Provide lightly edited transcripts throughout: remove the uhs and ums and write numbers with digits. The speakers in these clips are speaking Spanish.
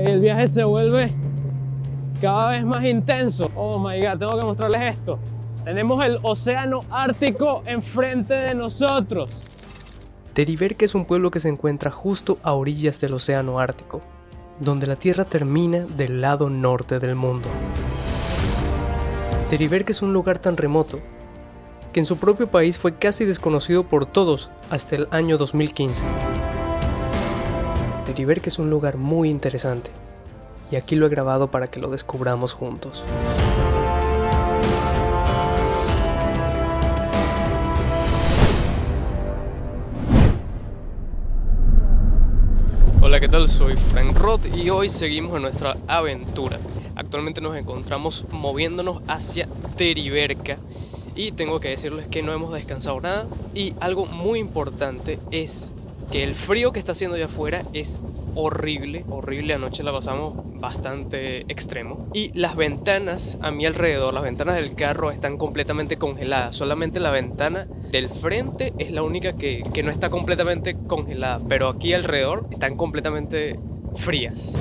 el viaje se vuelve cada vez más intenso. Oh my God, tengo que mostrarles esto. Tenemos el océano Ártico enfrente de nosotros. Teriberka es un pueblo que se encuentra justo a orillas del océano Ártico, donde la Tierra termina del lado norte del mundo. Teriberka es un lugar tan remoto que en su propio país fue casi desconocido por todos hasta el año 2015. Teriberka es un lugar muy interesante y aquí lo he grabado para que lo descubramos juntos. Hola, ¿qué tal? Soy Frank Roth y hoy seguimos en nuestra aventura. Actualmente nos encontramos moviéndonos hacia Teriberka y tengo que decirles que no hemos descansado nada, y algo muy importante es que el frío que está haciendo allá afuera es horrible, horrible. Anoche la pasamos bastante extremo y las ventanas a mi alrededor, las ventanas del carro están completamente congeladas. Solamente la ventana del frente es la única que no está completamente congelada, pero aquí alrededor están completamente frías.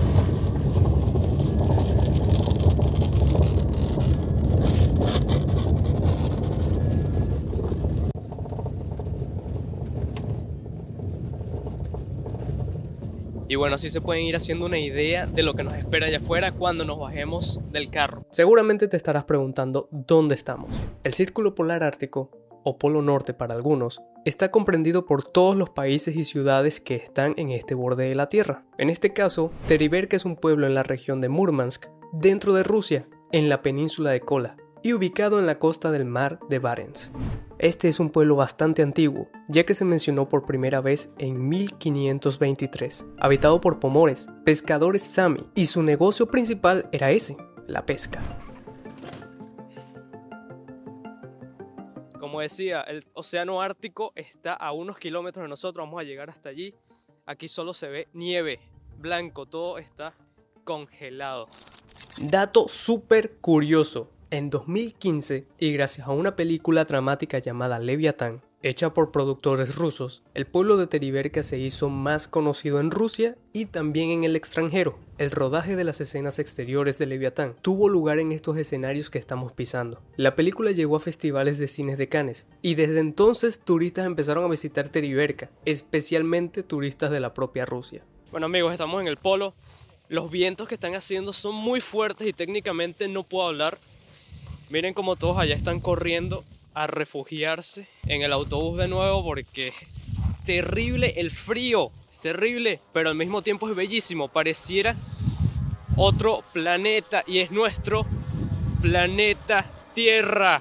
Y bueno, así se pueden ir haciendo una idea de lo que nos espera allá afuera cuando nos bajemos del carro. Seguramente te estarás preguntando dónde estamos. El Círculo Polar Ártico, o Polo Norte para algunos, está comprendido por todos los países y ciudades que están en este borde de la Tierra. En este caso, Teriberka es un pueblo en la región de Murmansk, dentro de Rusia, en la península de Kola, y ubicado en la costa del mar de Barents. Este es un pueblo bastante antiguo, ya que se mencionó por primera vez en 1523, habitado por pomores, pescadores sami, y su negocio principal era ese, la pesca. Como decía, el océano Ártico está a unos kilómetros de nosotros, vamos a llegar hasta allí. Aquí solo se ve nieve, blanco, todo está congelado. Dato súper curioso. En 2015, y gracias a una película dramática llamada Leviatán, hecha por productores rusos, el pueblo de Teriberka se hizo más conocido en Rusia y también en el extranjero. El rodaje de las escenas exteriores de Leviatán tuvo lugar en estos escenarios que estamos pisando. La película llegó a festivales de cines de Cannes, y desde entonces turistas empezaron a visitar Teriberka, especialmente turistas de la propia Rusia. Bueno amigos, estamos en el polo. Los vientos que están haciendo son muy fuertes y técnicamente no puedo hablar. Miren cómo todos allá están corriendo a refugiarse en el autobús de nuevo porque es terrible el frío, es terrible, pero al mismo tiempo es bellísimo, pareciera otro planeta y es nuestro planeta Tierra.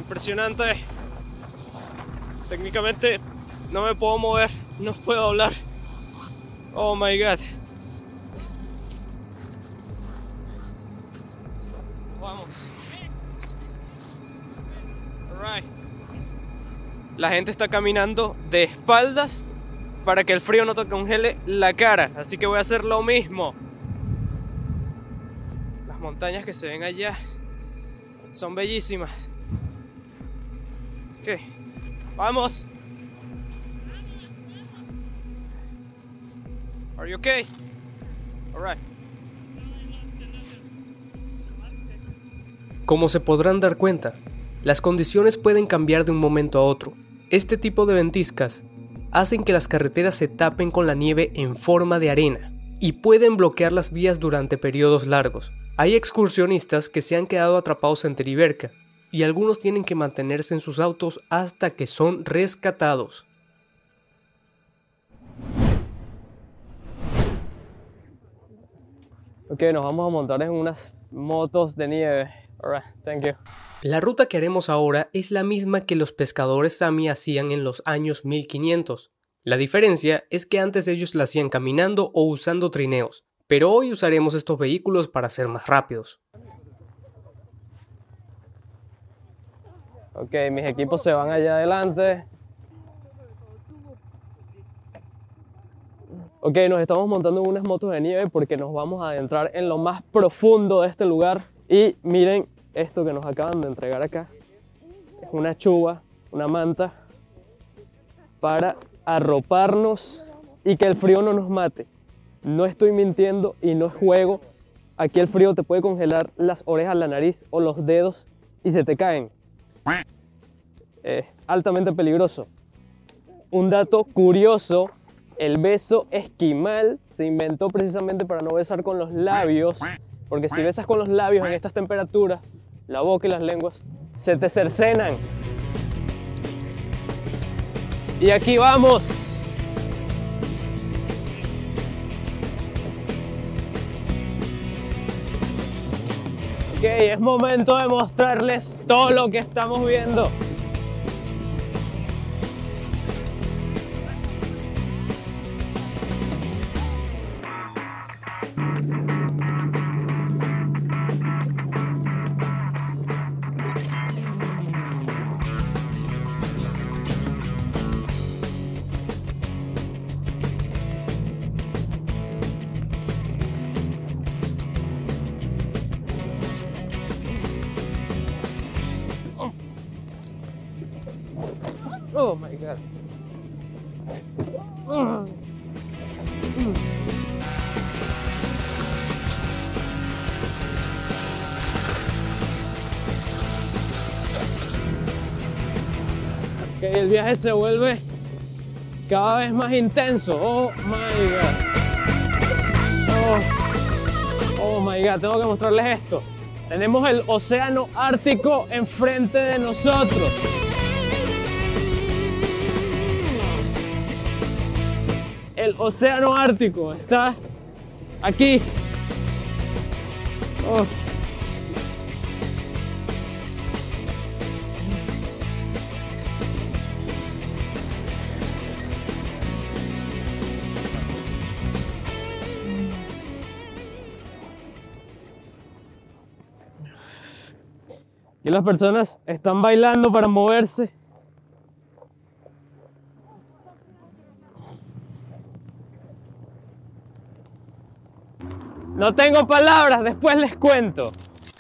Impresionante. Técnicamente no me puedo mover, no puedo hablar. Oh my God. Vamos. Alright. La gente está caminando de espaldas para que el frío no te congele la cara, así que voy a hacer lo mismo. Las montañas que se ven allá son bellísimas. ¿Qué? Vamos. Are you okay? All right. Como se podrán dar cuenta, las condiciones pueden cambiar de un momento a otro. Este tipo de ventiscas hacen que las carreteras se tapen con la nieve en forma de arena y pueden bloquear las vías durante periodos largos. Hay excursionistas que se han quedado atrapados en Teriberka, y algunos tienen que mantenerse en sus autos hasta que son rescatados. Ok, nos vamos a montar en unas motos de nieve. Alright, thank you. La ruta que haremos ahora es la misma que los pescadores sami hacían en los años 1500. La diferencia es que antes ellos la hacían caminando o usando trineos, pero hoy usaremos estos vehículos para ser más rápidos. Ok, mis equipos se van allá adelante. Ok, nos estamos montando en unas motos de nieve porque nos vamos a adentrar en lo más profundo de este lugar. Y miren esto que nos acaban de entregar acá. Es una chuva, una manta para arroparnos y que el frío no nos mate. No estoy mintiendo y no es juego. Aquí el frío te puede congelar las orejas, la nariz o los dedos y se te caen. Es altamente peligroso. Un dato curioso, el beso esquimal se inventó precisamente para no besar con los labios, porque si besas con los labios en estas temperaturas, la boca y las lenguas se te cercenan. Y aquí vamos. Ok, es momento de mostrarles todo lo que estamos viendo. Oh my God. Ok, el viaje se vuelve cada vez más intenso. Oh my God. Oh my God, tengo que mostrarles esto. Tenemos el océano Ártico enfrente de nosotros. El océano Ártico está aquí. Oh. Y las personas están bailando para moverse. No tengo palabras, después les cuento.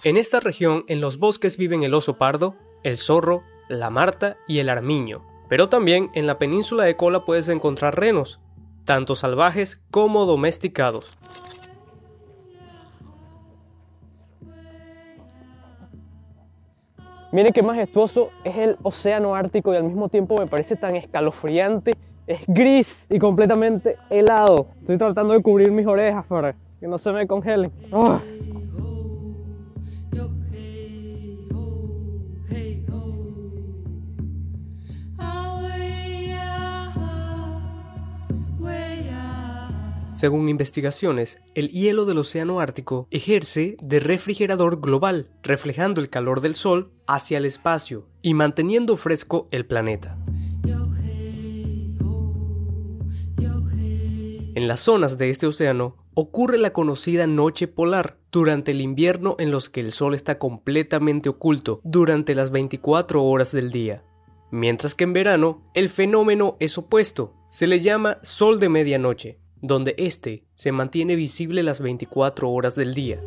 En esta región, en los bosques viven el oso pardo, el zorro, la marta y el armiño. Pero también en la península de Kola puedes encontrar renos, tanto salvajes como domesticados. Miren qué majestuoso es el océano Ártico y al mismo tiempo me parece tan escalofriante. Es gris y completamente helado. Estoy tratando de cubrir mis orejas para que no se me congelen. Oh. Según investigaciones, el hielo del océano Ártico ejerce de refrigerador global, reflejando el calor del Sol hacia el espacio y manteniendo fresco el planeta. En las zonas de este océano ocurre la conocida noche polar durante el invierno en los que el Sol está completamente oculto durante las 24 horas del día. Mientras que en verano el fenómeno es opuesto, se le llama sol de medianoche, donde este se mantiene visible las 24 horas del día.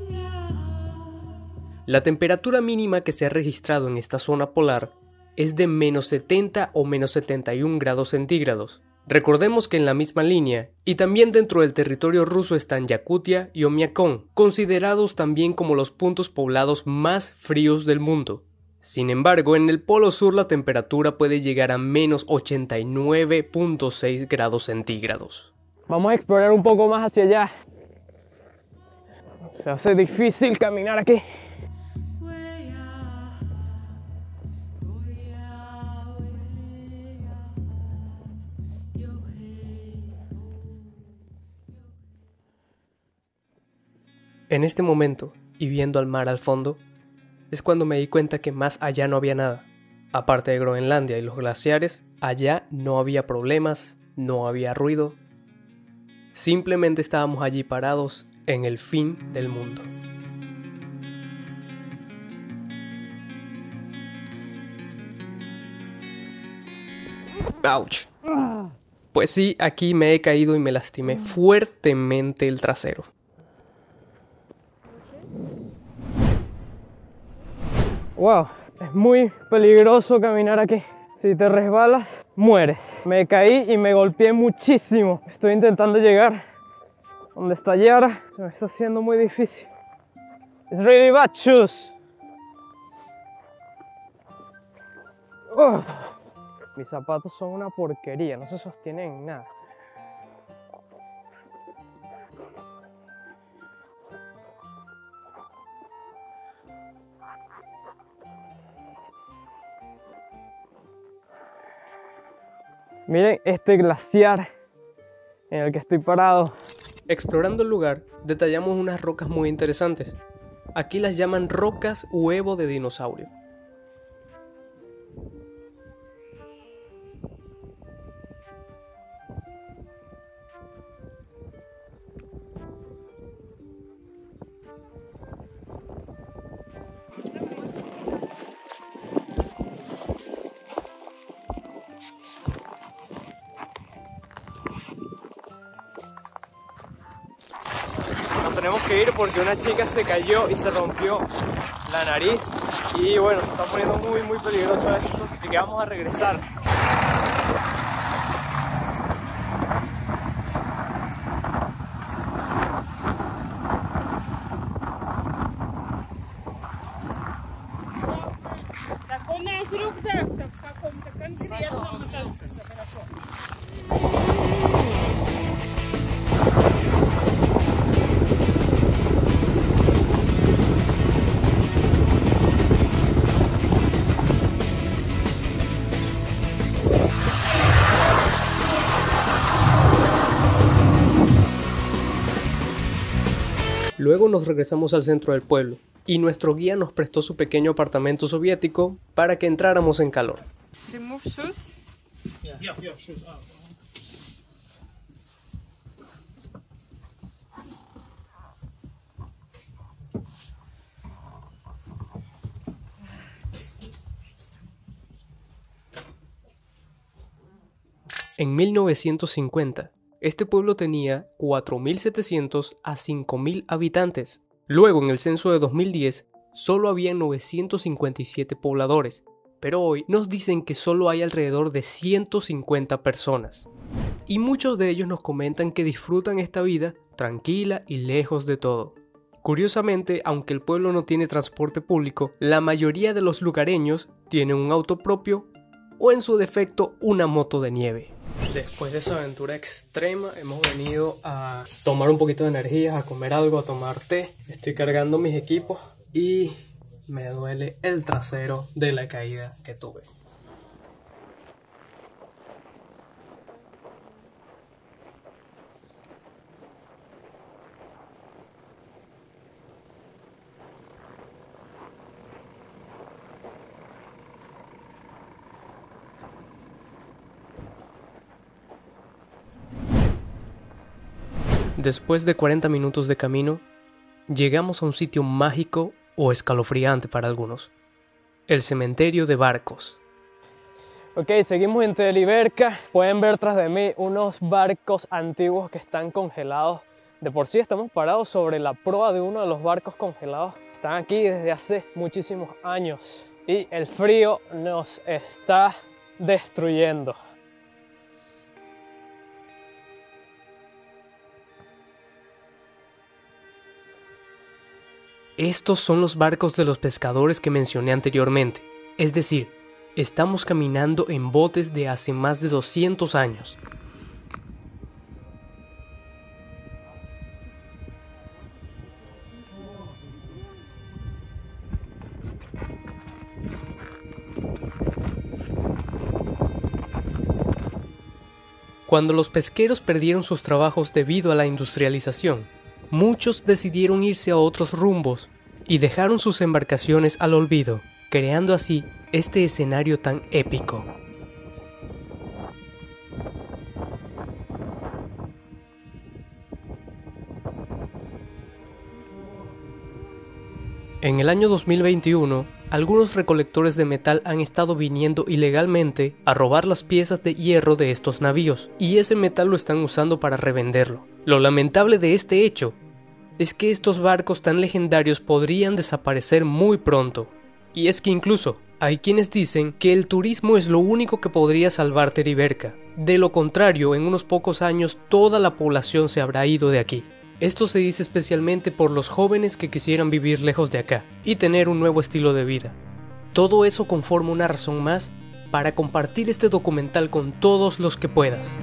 La temperatura mínima que se ha registrado en esta zona polar es de menos 70 o menos 71 grados centígrados. Recordemos que en la misma línea, y también dentro del territorio ruso están Yakutia y Omiakon, considerados también como los puntos poblados más fríos del mundo. Sin embargo, en el polo sur la temperatura puede llegar a menos 89.6 grados centígrados. Vamos a explorar un poco más hacia allá. Se hace difícil caminar aquí. En este momento, y viendo al mar al fondo, es cuando me di cuenta que más allá no había nada. Aparte de Groenlandia y los glaciares, allá no había problemas, no había ruido. Simplemente estábamos allí parados en el fin del mundo. ¡Auch! Pues sí, aquí me he caído y me lastimé fuertemente el trasero. Wow, es muy peligroso caminar aquí. Si te resbalas, mueres. Me caí y me golpeé muchísimo. Estoy intentando llegar donde está Yara. Se me está haciendo muy difícil. It's really bad shoes. Mis zapatos son una porquería, no se sostienen en nada. Miren este glaciar en el que estoy parado. Explorando el lugar, detallamos unas rocas muy interesantes. Aquí las llaman rocas huevo de dinosaurio. Nos tenemos que ir porque una chica se cayó y se rompió la nariz. Y bueno, se está poniendo muy peligroso esto. Así que vamos a regresar. Luego nos regresamos al centro del pueblo y nuestro guía nos prestó su pequeño apartamento soviético para que entráramos en calor. Remove shoes. Yeah, shoes. En 1950, este pueblo tenía 4.700 a 5.000 habitantes. Luego, en el censo de 2010, solo había 957 pobladores, pero hoy nos dicen que solo hay alrededor de 150 personas. Y muchos de ellos nos comentan que disfrutan esta vida tranquila y lejos de todo. Curiosamente, aunque el pueblo no tiene transporte público, la mayoría de los lugareños tienen un auto propio o en su defecto una moto de nieve. Después de esa aventura extrema hemos venido a tomar un poquito de energía, a comer algo, a tomar té. Estoy cargando mis equipos y me duele el trasero de la caída que tuve. Después de 40 minutos de camino, llegamos a un sitio mágico o escalofriante para algunos. El cementerio de barcos. Ok, seguimos en Teliberca. Pueden ver tras de mí unos barcos antiguos que están congelados. De por sí estamos parados sobre la proa de uno de los barcos congelados. Están aquí desde hace muchísimos años. Y el frío nos está destruyendo. Estos son los barcos de los pescadores que mencioné anteriormente. Es decir, estamos caminando en botes de hace más de 200 años. Cuando los pesqueros perdieron sus trabajos debido a la industrialización, muchos decidieron irse a otros rumbos y dejaron sus embarcaciones al olvido, creando así este escenario tan épico. En el año 2021, algunos recolectores de metal han estado viniendo ilegalmente a robar las piezas de hierro de estos navíos, y ese metal lo están usando para revenderlo. Lo lamentable de este hecho es que estos barcos tan legendarios podrían desaparecer muy pronto. Y es que incluso hay quienes dicen que el turismo es lo único que podría salvar Teriberca. De lo contrario, en unos pocos años toda la población se habrá ido de aquí. Esto se dice especialmente por los jóvenes que quisieran vivir lejos de acá y tener un nuevo estilo de vida. Todo eso conforma una razón más para compartir este documental con todos los que puedas.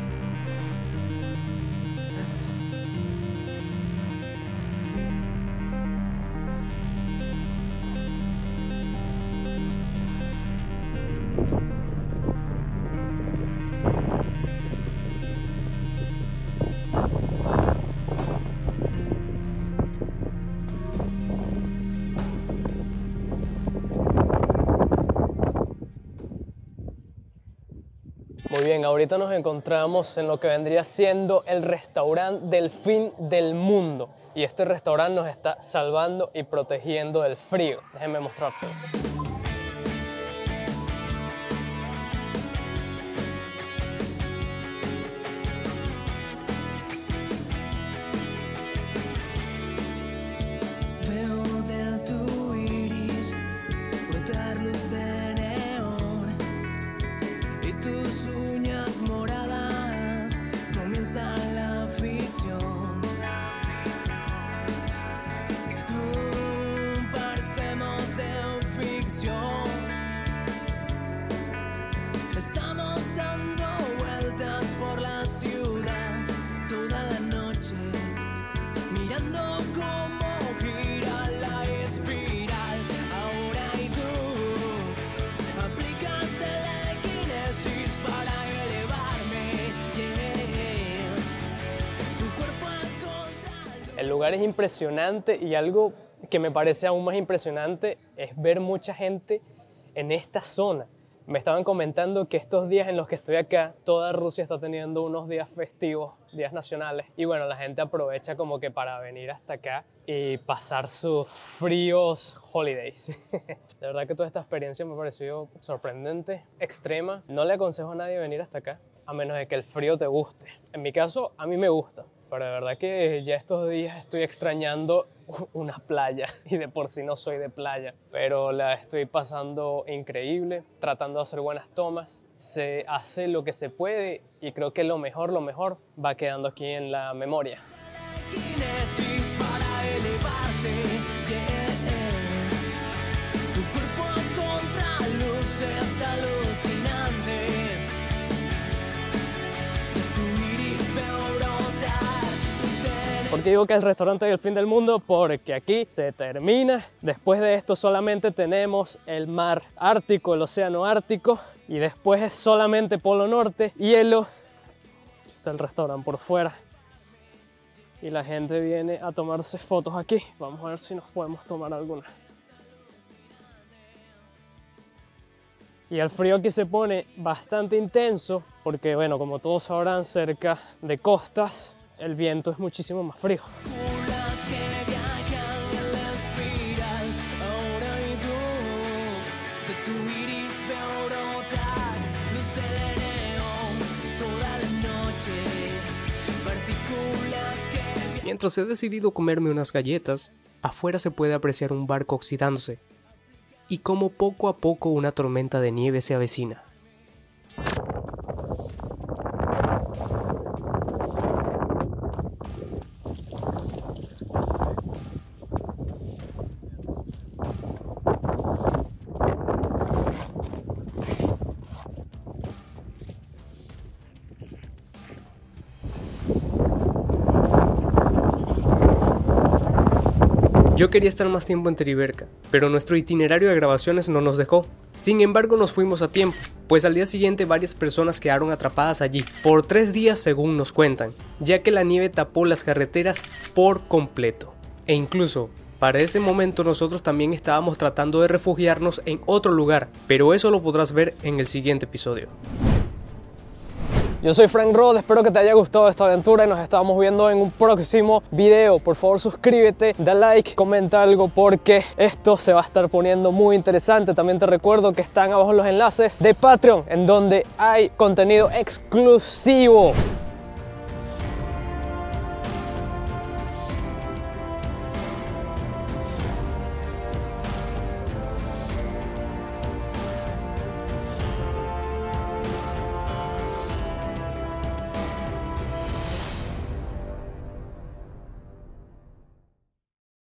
Muy bien, ahorita nos encontramos en lo que vendría siendo el restaurante del fin del mundo. Y este restaurante nos está salvando y protegiendo del frío. Déjenme mostrárselo. Veo de tu iris brotar luz de neón y tus uñas moradas, comienza la ficción. Parecemos de ficción. Estamos dando vueltas por la ciudad toda la noche, mirando cómo gira la espiral. Ahora y tú aplicaste la equinesis para elevarme, yeah. Tu cuerpo a contraluz. El lugar es impresionante y algo que me parece aún más impresionante es ver mucha gente en esta zona. Me estaban comentando que estos días en los que estoy acá, toda Rusia está teniendo unos días festivos, días nacionales, y bueno, la gente aprovecha como que para venir hasta acá y pasar sus fríos holidays. De verdad que toda esta experiencia me ha parecido sorprendente, extrema. No le aconsejo a nadie venir hasta acá, a menos de que el frío te guste. En mi caso, a mí me gusta, pero de verdad que ya estos días estoy extrañando una playa, y de por sí no soy de playa, pero la estoy pasando increíble, tratando de hacer buenas tomas. Se hace lo que se puede y creo que lo mejor va quedando aquí en la memoria. Equinesis para elevarte, yeah. Tu cuerpo a contraluz es alucinante. De tu iris veo brotar luz de ¿Por qué digo que es el restaurante del fin del mundo? Porque aquí se termina. Después de esto solamente tenemos el mar Ártico, el océano Ártico, y después es solamente Polo Norte, hielo. Está el restaurante por fuera y la gente viene a tomarse fotos aquí. Vamos a ver si nos podemos tomar alguna. Y el frío aquí se pone bastante intenso porque, bueno, como todos sabrán, cerca de costas el viento es muchísimo más frío. partículas que viajan en la espiral. Ahora y tú, de tu iris veo brotar luz de neón toda la noche. Partículas que Mientras he decidido comerme unas galletas, afuera se puede apreciar un barco oxidándose, y como poco a poco una tormenta de nieve se avecina. Yo quería estar más tiempo en Teriberca, pero nuestro itinerario de grabaciones no nos dejó. Sin embargo, nos fuimos a tiempo, pues al día siguiente varias personas quedaron atrapadas allí, por 3 días según nos cuentan, ya que la nieve tapó las carreteras por completo. E incluso, para ese momento nosotros también estábamos tratando de refugiarnos en otro lugar, pero eso lo podrás ver en el siguiente episodio. Yo soy Frank Rod, espero que te haya gustado esta aventura y nos estamos viendo en un próximo video. Por favor suscríbete, da like, comenta algo porque esto se va a estar poniendo muy interesante. También te recuerdo que están abajo los enlaces de Patreon en donde hay contenido exclusivo.